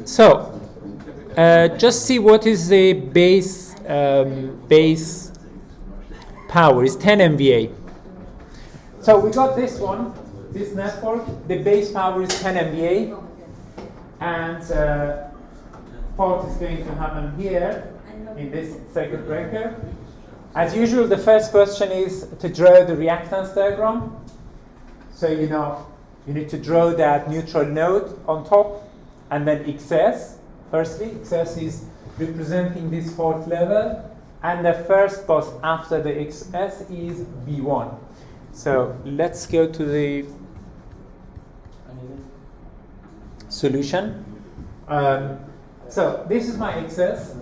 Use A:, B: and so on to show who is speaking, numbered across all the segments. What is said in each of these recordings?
A: So just see what is the base power is 10 MVA. So we got this one, this network. The base power is 10 MVA, and fault is going to happen here in this circuit breaker. As usual, the first question is to draw the reactance diagram. So you need to draw that neutral node on top, and then excess. Firstly, excess is representing this fault level, and the first bus after the excess is B1. So let's go to the solution. So this is my excess.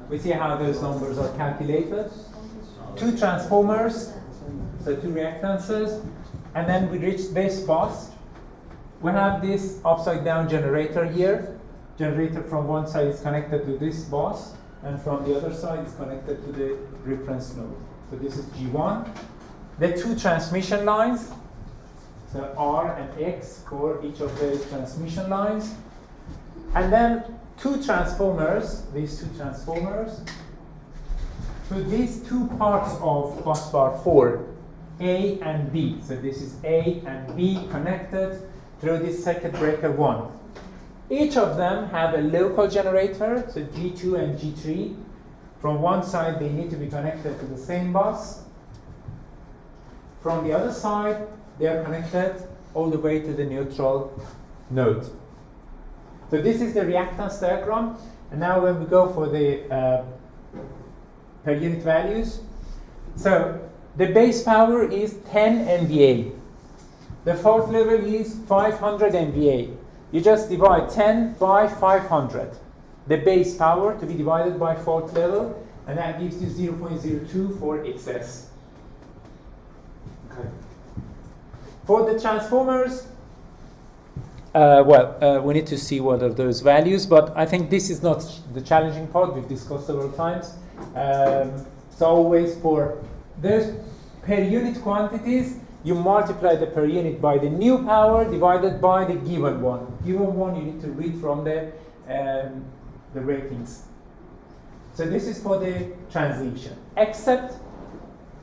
A: We see how those numbers are calculated. Two transformers, so two reactances, and then we reach this bus. We have this upside down generator here. Generator from one side is connected to this bus, and from the other side is connected to the reference node. So this is G1. The two transmission lines, so R and X for each of those transmission lines. And then two transformers, these two transformers. So these two parts of bus bar 4, A and B. So this is A and B connected through this circuit breaker 1. Each of them have a local generator, so G2 and G3. From one side, they need to be connected to the same bus. From the other side, they are connected all the way to the neutral node. So this is the reactance diagram. And now when we go for the per unit values, so the base power is 10 MVA. The fault level is 500 MVA. You just divide 10 by 500. The base power to be divided by fault level, and that gives you 0.02 for excess. Okay. For the transformers, we need to see what are those values, but I think this is not the challenging part. We've discussed several times. So always for those per unit quantities, you multiply the per unit by the new power divided by the given one. Given one you need to read from the ratings. So this is for the transition, except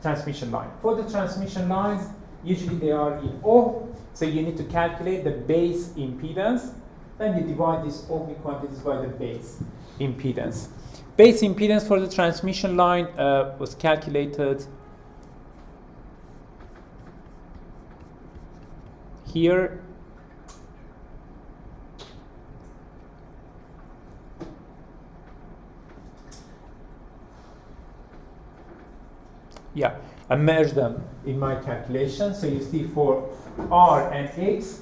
A: transmission line. For the transmission lines, usually they are in ohm, so you need to calculate the base impedance. Then you divide these ohmic quantities by the base impedance. Base impedance for the transmission line was calculated here. Yeah, I merged them in my calculation. So you see for R and X,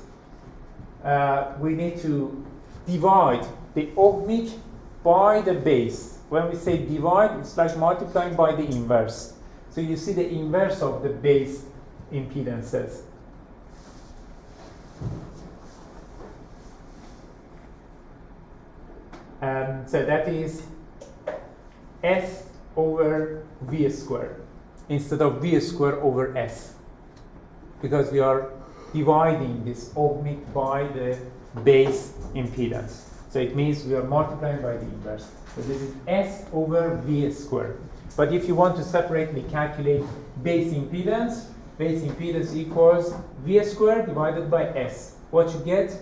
A: we need to divide the ohmic by the base. When we say divide, it's like multiplying by the inverse. So you see the inverse of the base impedances. So that is S over V squared instead of V squared over S, because we are dividing this ohmic by the base impedance. So it means we are multiplying by the inverse. So this is S over V squared. But if you want to separately calculate base impedance equals V squared divided by S. What you get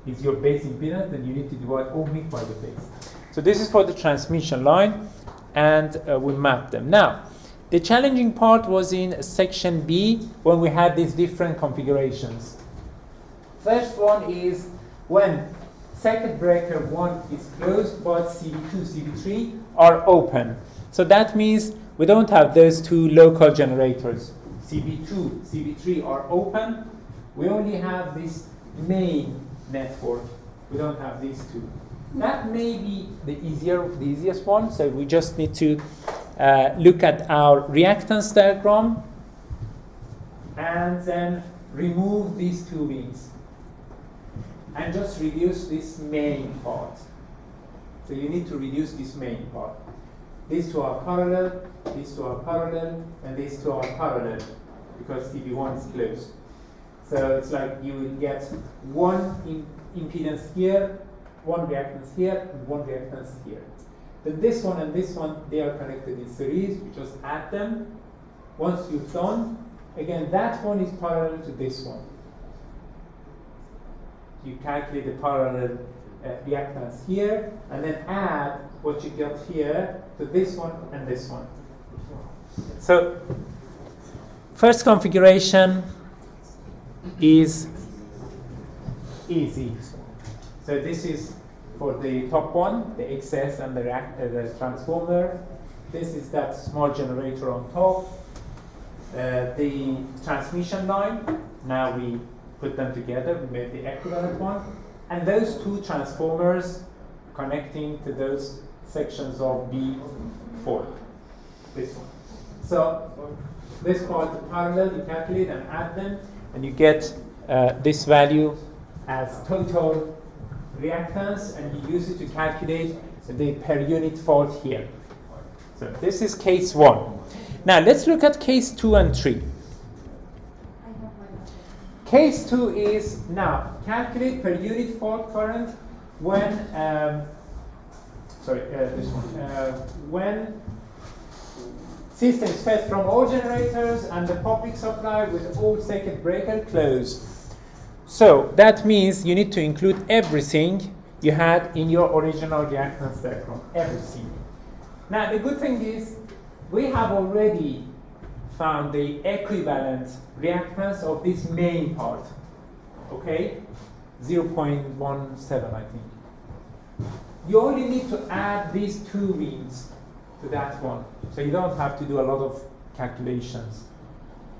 A: is your base impedance, then you need to divide ohmic by the base. So this is for the transmission line, and we map them. Now, the challenging part was in section B when we had these different configurations. First one is when circuit breaker 1 is closed but CV2, CV3 are open. So that means we don't have those two local generators. CV2, CV3 are open. We only have this main network. We don't have these two. That may be the easiest one. So we just need to look at our reactance diagram and then remove these two wings and just reduce this main part. So you need to reduce this main part. These two are parallel, these two are parallel, and these two are parallel because CV1 is closed. So it's like you will get one impedance here one reactance here and one reactance here. Then this one and this one, they are connected in series. You just add them. Once you've done, again, that one is parallel to this one. You calculate the parallel reactance here, and then add what you got here to this one and this one. So, first configuration is easy. So this is for the top one, the XS and the transformer. This is that small generator on top. The transmission line, now we put them together, we made the equivalent one. And those two transformers connecting to those sections of B4, this one. So this part parallel, you calculate and add them, and you get this value as total reactance, and you use it to calculate the per unit fault here. So this is case 1. Now let's look at case 2 and 3. Case 2 is now calculate per unit fault current when when system is fed from all generators and the public supply with all circuit breaker closed. So that means you need to include everything you had in your original reactance diagram, everything. Now the good thing is we have already found the equivalent reactance of this main part, okay? 0.17, I think. You only need to add these two means to that one, so you don't have to do a lot of calculations.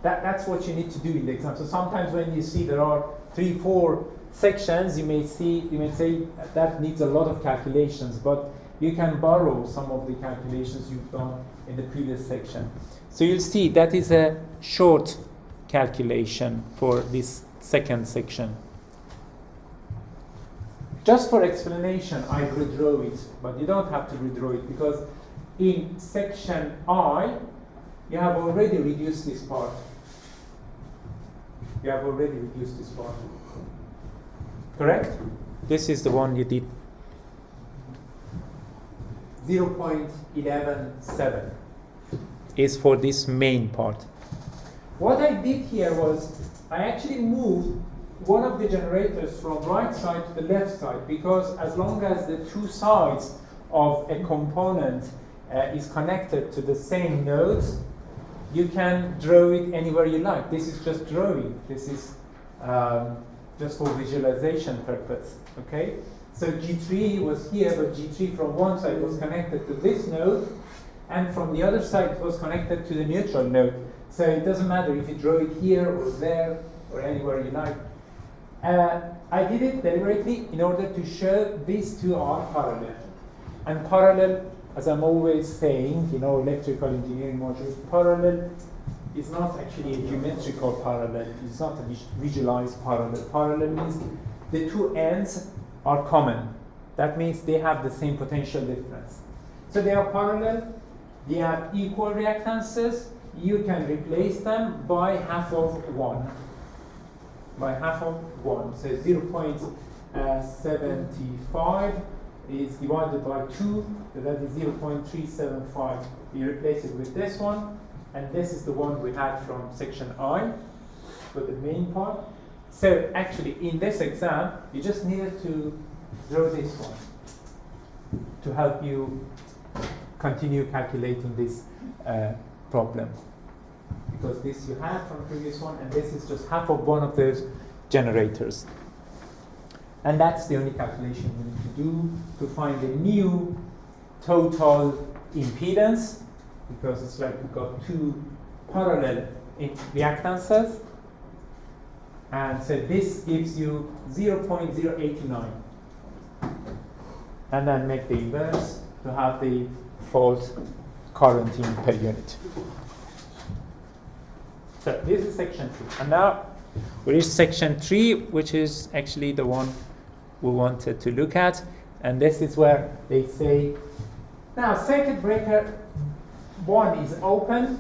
A: That's what you need to do in the exam. So sometimes when you see there are 3-4 sections, you may say that needs a lot of calculations, but you can borrow some of the calculations you've done in the previous section. So you'll see that is a short calculation for this second section. Just for explanation, I redraw it, but you don't have to redraw it because in section I, you have already reduced this part. You have already reduced this part. Correct? This is the one you did. 0.117 is for this main part. What I did here was I actually moved one of the generators from right side to the left side, because as long as the two sides of a component is connected to the same nodes, you can draw it anywhere you like. This is just drawing. This is just for visualization purpose, okay? So G3 was here, but G3 from one side was connected to this node, and from the other side it was connected to the neutral node. So it doesn't matter if you draw it here or there or anywhere you like. I did it deliberately in order to show these two are parallel. And parallel, as I'm always saying, electrical engineering modules, parallel is not actually a geometrical parallel. It's not a visualized parallel. Parallel means the two ends are common. That means they have the same potential difference. So they are parallel. They have equal reactances. You can replace them by half of 1. By half of 1. So 0.75 is divided by 2, so that is 0.375. You replace it with this one, and this is the one we had from section I, for the main part. So actually, in this exam, you just needed to draw this one to help you continue calculating this problem. Because this you had from the previous one, and this is just half of one of those generators. And that's the only calculation you need to do to find the new total impedance, because it's like we've got two parallel reactances. And so this gives you 0.089. And then make the inverse to have the fault current in per unit. So this is section 2. And now we reach section 3, which is actually the one we wanted to look at. And this is where they say, now circuit breaker 1 is open.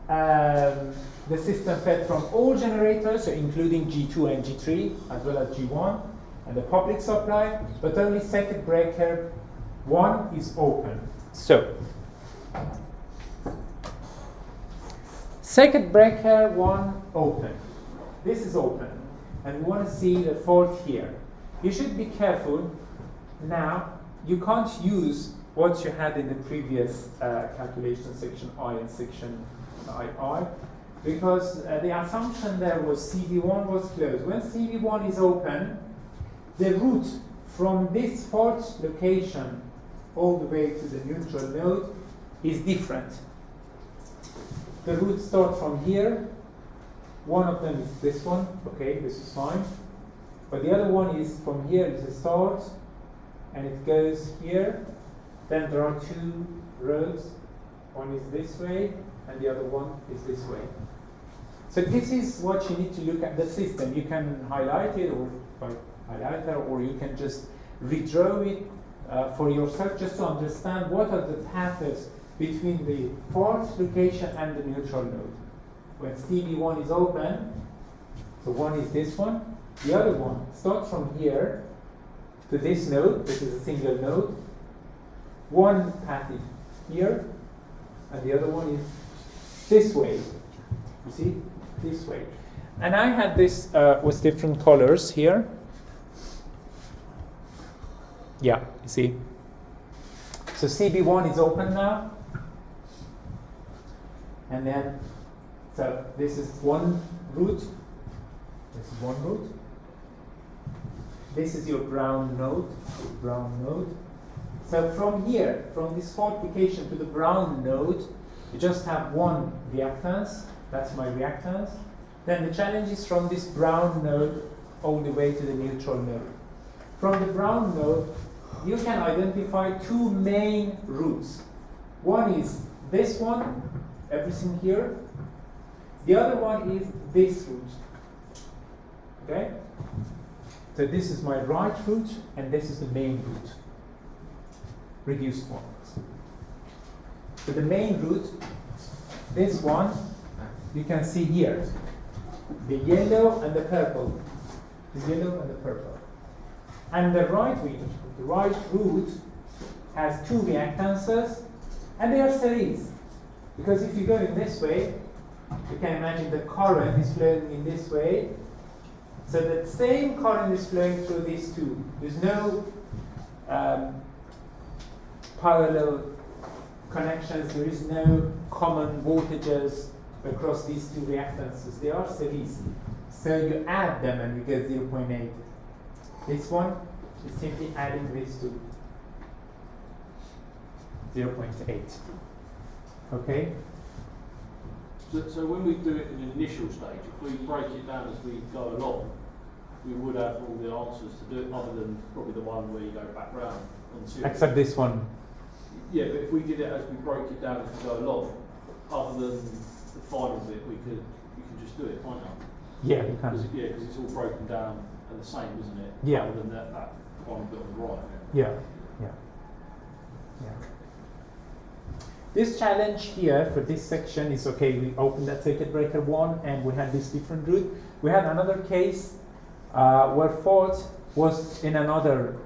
A: The system fed from all generators, so including G2 and G3, as well as G1. and the public supply, but only circuit breaker 1 is open. So, circuit breaker 1 open. This is open, and we want to see the fault here. You should be careful. Now, you can't use what you had in the previous calculation, section I and section II, because the assumption there was CV1 was closed. When CV1 is open, the route from this fault location all the way to the neutral node is different. The route starts from here. One of them is this one. Okay, this is fine. But the other one is from here is the start, and it goes here. Then there are 2 roads. One is this way, and the other one is this way. So this is what you need to look at the system. You can highlight it or by highlighter, or you can just redraw it for yourself, just to understand what are the paths between the fault location and the neutral node. When CV1 is open, so one is this one, the other one starts from here to this node. This is a single node. One path is here, and the other one is this way. You see? This way. And I had this with different colors here. Yeah, you see? So CB1 is open now. And then, so this is one route. This is one route. This is your brown node. So from here, from this fault location to the brown node, you just have one reactance. That's my reactance. Then the challenge is from this brown node all the way to the neutral node. From the brown node, you can identify 2 main routes. One is this one, everything here. The other one is this route. Okay? So this is my right route, and this is the main route. Reduced ones. So the main route, this one, you can see here, the yellow and the purple. The yellow and the purple. And the right route has 2 reactances, and they are series. Because if you go in this way, you can imagine the current is flowing in this way. So the same current is flowing through these 2. There's no parallel connections. There is no common voltages across these 2 reactances. They are series. So you add them and you get 0.8. This one is simply adding these 2. 0.8. Okay?
B: So when we do it in the initial stage, if we break it down as we go along, we would have all the answers to do it, other than probably the one where you go back round.
A: Except this one.
B: Yeah, but if we did it as we broke it down as we go along, other than the final bit, you can just do it, can't you?
A: Yeah, you can.
B: Because it's all broken down and the same, isn't it?
A: Yeah.
B: Other than that final bit on the right.
A: Yeah. This challenge here for this section is, okay, we opened that circuit breaker 1 and we had this different route. We had another case where fault was in another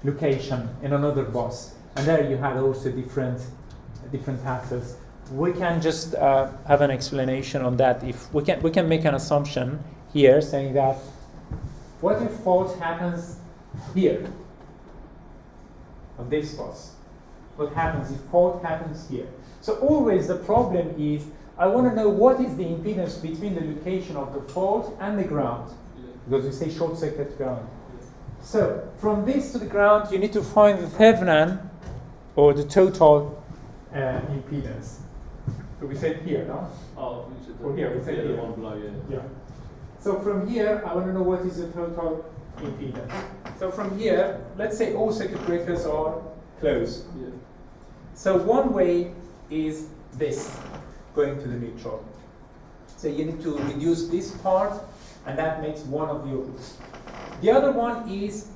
A: location, in another bus. And there you had also different paths. We can just have an explanation on that. If we can make an assumption here saying that, what if fault happens here on this bus? What happens if fault happens here? So always the problem is, I want to know what is the impedance between the location of the fault and the ground. Because we say short circuit ground. So from this to the ground, you need to find the Thevenin, or the total impedance. So we said here, no?
B: Oh, we said
A: or here, we said here.
B: The one below,
A: yeah. So from here, I want to know what is the total impedance. So from here, let's say all circuit breakers are closed.
B: Yeah.
A: So one way is this, going to the neutral. So you need to reduce this part, and that makes one of your routes. The other one is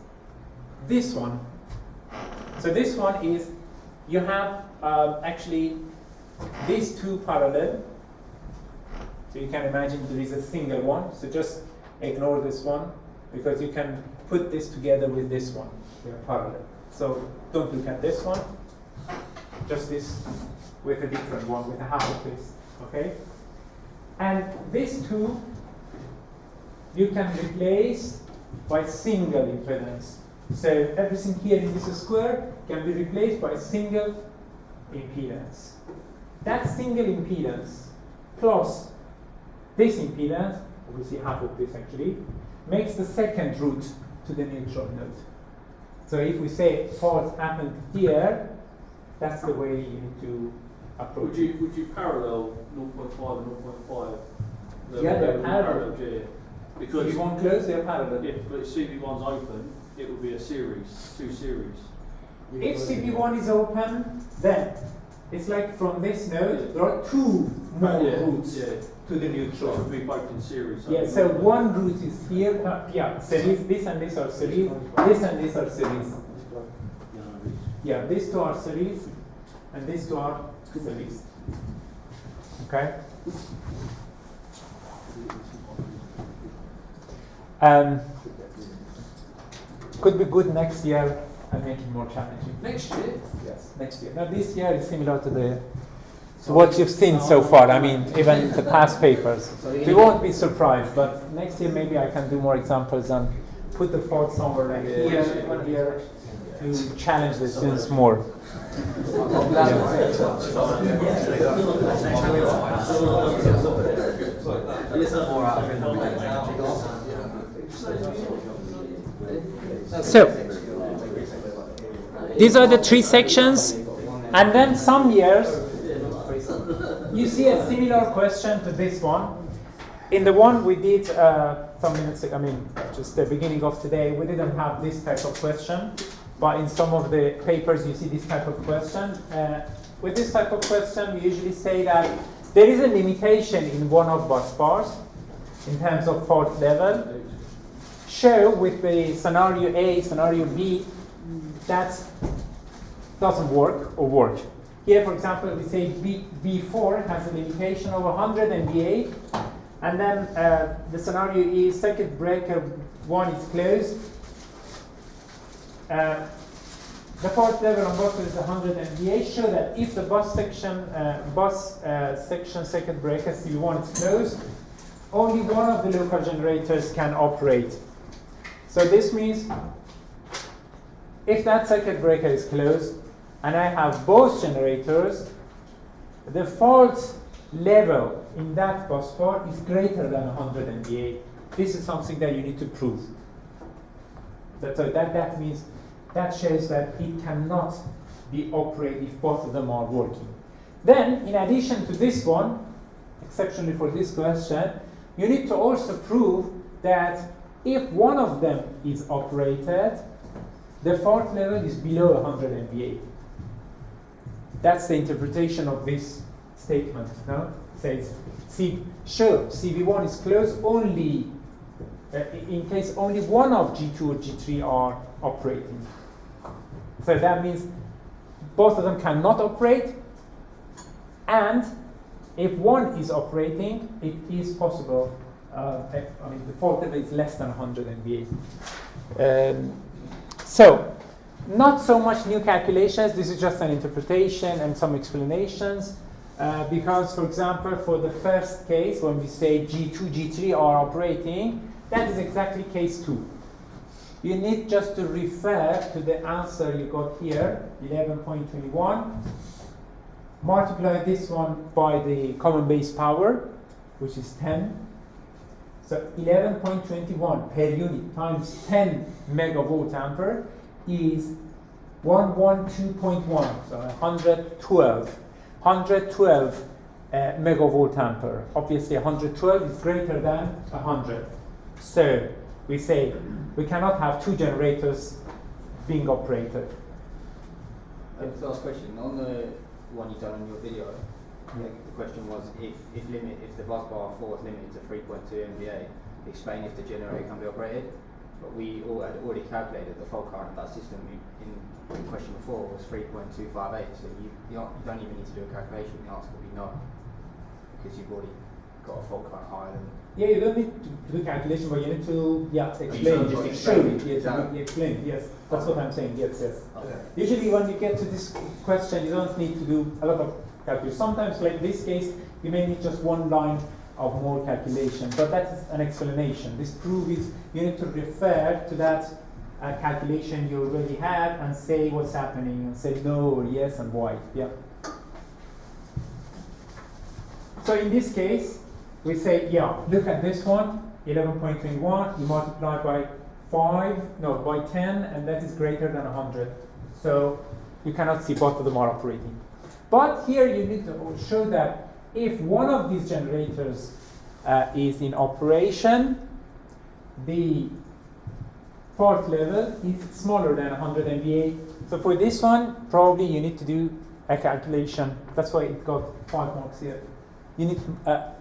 A: this one. So this one is, you have actually these 2 parallel. So you can imagine there is a single one. So just ignore this one, because you can put this together with this one. They are parallel. So don't look at this one, just this with a different one, with a half of this, okay? And these two you can replace by single impedance. So everything here in this square can be replaced by a single impedance. That single impedance plus this impedance, obviously half of this actually, makes the second route to the neutral node. So if we say fault happened here, that's the way you need to approach it.
B: Would you parallel 0.5 and 0.5?
A: Yeah, they're parallel.
B: Yeah. Because
A: CV1 closed, they're parallel.
B: if CV1's open, it would be a series, two series.
A: If CV1 is open, then it's like from this node, there are two more routes to the
B: So
A: neutral.
B: it would be both in series.
A: Yeah, so one route is here, series, this and this are series, this and this are series. Yeah, these two are series, and these two are series. Okay? Could be good next year and make it more challenging.
B: Next year?
A: Yes, next year. Now this year is similar to what you've seen so far. I mean, even the past papers. You won't be surprised, but next year maybe I can do more examples and put the fault somewhere like here or here to challenge the students more. So, these are the three sections, and then some years you see a similar question to this one. In the one we did some minutes ago, I mean, just the beginning of today, we didn't have this type of question, but in some of the papers you see this type of question. With this type of question, we usually say that there is a limitation in one of bus bars in terms of fault level. Show with the scenario A, scenario B, that doesn't work or work. Here, for example, we say B4 has a limitation of 100 MVA, and then the scenario is circuit breaker 1 is closed. The fault level on bus is 100 MVA. Show that if the bus section circuit breaker CV1 is closed, only one of the local generators can operate. So this means if that circuit breaker is closed and I have both generators, the fault level in that bus bar is greater than 100 MVA. This is something that you need to prove. So that means that shows that it cannot be operated if both of them are working. Then, in addition to this one, exceptionally for this question, you need to also prove that if one of them is operated, the fault level is below 100 MVA. That's the interpretation of this statement. No? It says, show CV1 is closed only in case only one of G2 or G3 are operating. So that means both of them cannot operate, and if one is operating, it is possible. I mean, the fault level is less than 100 MVA. So, not so much new calculations. This is just an interpretation and some explanations. Because, for example, for the first case, when we say G2, G3 are operating, that is exactly case 2. You need just to refer to the answer you got here, 11.21. Multiply this one by the common base power, which is 10. So 11.21 per unit times 10 megavolt ampere is 112.1, so 112. 112 megavolt ampere. Obviously 112 is greater than 100. So we say we cannot have two generators being operated.
C: Last question. On the one you done on your video, the question was if the bus bar 4 is limited to 3.2 MVA, explain if the generator can be operated. But we had already calculated the fault current of that system in the question before was 3.258. So you don't even need to do a calculation. The answer will be no, because you've already got a fault current higher than.
A: Yeah, you don't need to do calculation, but you need to explain.
C: Just
A: Show
C: explain.
A: it. Yes,
C: Yeah.
A: you explain. Yes, that's what I'm saying. Yes, yes.
C: Okay.
A: Usually, when you get to this question, you don't need to do a lot of calculation. Sometimes, like this case, you may need just one line of more calculation, but that is an explanation. This proof is you need to refer to that calculation you already had and say what's happening and say no or yes and why. Yeah. So in this case, we say, yeah, look at this one, 11.21, you multiply by 10, and that is greater than 100. So you cannot see both of them are operating. But here you need to show that if one of these generators is in operation, the fault level is smaller than 100 MVA. So for this one, probably you need to do a calculation. That's why it got 5 marks here. You need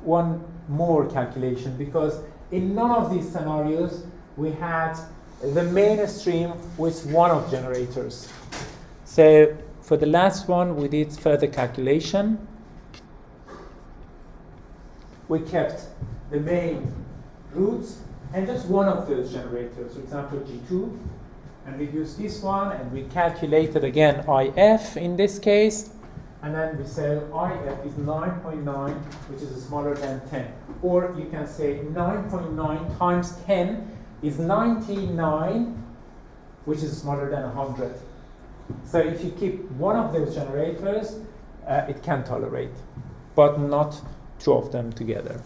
A: one more calculation, because in none of these scenarios we had the mainstream with one of generators. So for the last one, we did further calculation. We kept the main roots and just one of those generators, for example G2, and we used this one and we calculated again IF in this case, and then we say IF is 9.9, which is smaller than 10. Or you can say 9.9 times 10 is 99, which is smaller than 100. So if you keep one of those generators, it can tolerate, but not two of them together.